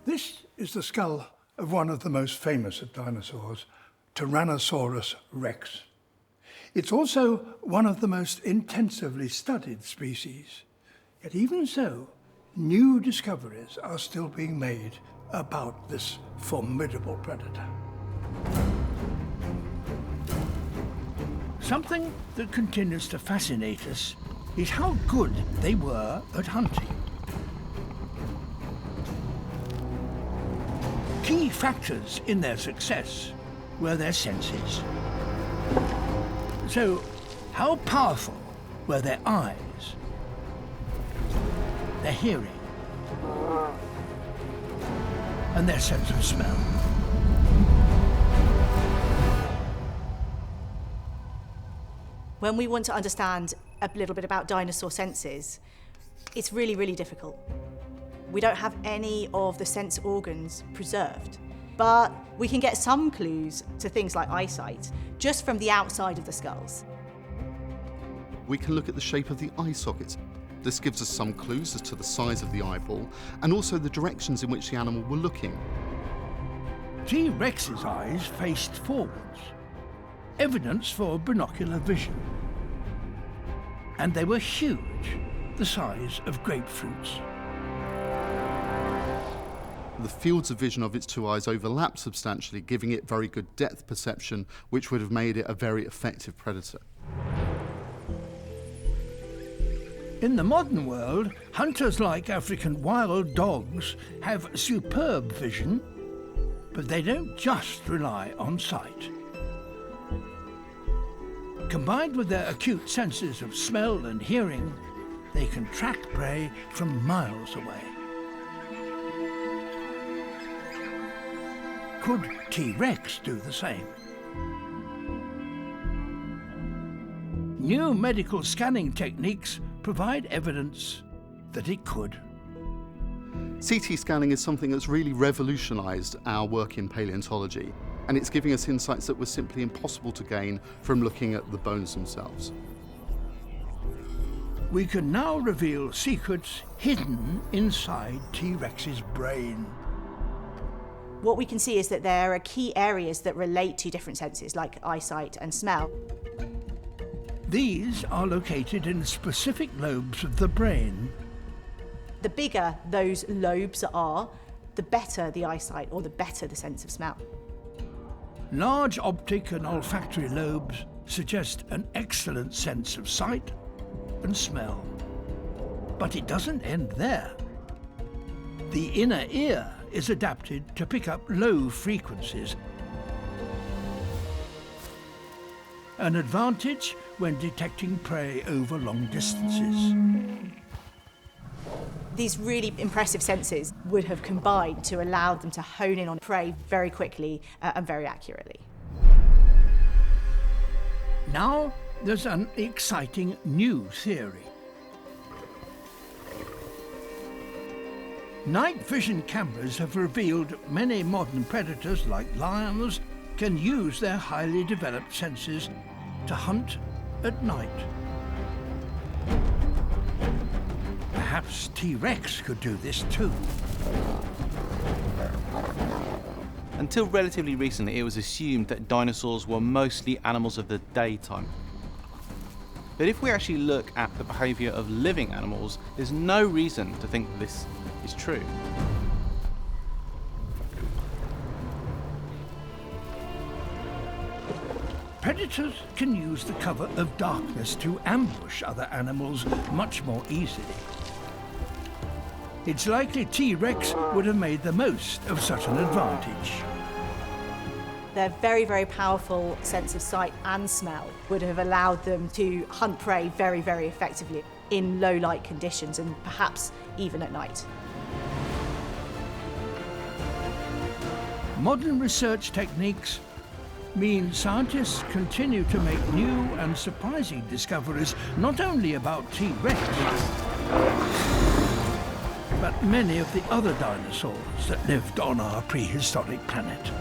This is the skull of one of the most famous of dinosaurs, Tyrannosaurus rex. It's also one of the most intensively studied species. Yet even so, new discoveries are still being made about this formidable predator. Something that continues to fascinate us is how good they were at hunting. Key factors in their success were their senses. So, how powerful were their eyes, their hearing, and their sense of smell? When we want to understand a little bit about dinosaur senses, it's really, really difficult. We don't have any of the sense organs preserved, but we can get some clues to things like eyesight just from the outside of the skulls. We can look at the shape of the eye sockets. This gives us some clues as to the size of the eyeball and also the directions in which the animal were looking. T-Rex's eyes faced forwards, evidence for binocular vision. And they were huge, the size of grapefruits. The fields of vision of its two eyes overlap substantially, giving it very good depth perception, which would have made it a very effective predator. In the modern world, hunters like African wild dogs have superb vision, but they don't just rely on sight. Combined with their acute senses of smell and hearing, they can track prey from miles away. Could T-Rex do the same? New medical scanning techniques provide evidence that it could. CT scanning is something that's really revolutionised our work in paleontology, and it's giving us insights that were simply impossible to gain from looking at the bones themselves. We can now reveal secrets hidden inside T-Rex's brain. What we can see is that there are key areas that relate to different senses, like eyesight and smell. These are located in specific lobes of the brain. The bigger those lobes are, the better the eyesight or the better the sense of smell. Large optic and olfactory lobes suggest an excellent sense of sight and smell. But it doesn't end there. The inner ear is adapted to pick up low frequencies, an advantage when detecting prey over long distances. These really impressive senses would have combined to allow them to hone in on prey very quickly and very accurately. Now there's an exciting new theory. Night vision cameras have revealed many modern predators, like lions, can use their highly developed senses to hunt at night. Perhaps T-Rex could do this too. Until relatively recently, it was assumed that dinosaurs were mostly animals of the daytime. But if we actually look at the behaviour of living animals, there's no reason to think that this is true. Predators can use the cover of darkness to ambush other animals much more easily. It's likely T-Rex would have made the most of such an advantage. Their very, very powerful sense of sight and smell would have allowed them to hunt prey very, very effectively in low light conditions and perhaps even at night. Modern research techniques mean scientists continue to make new and surprising discoveries not only about T-Rex, but many of the other dinosaurs that lived on our prehistoric planet.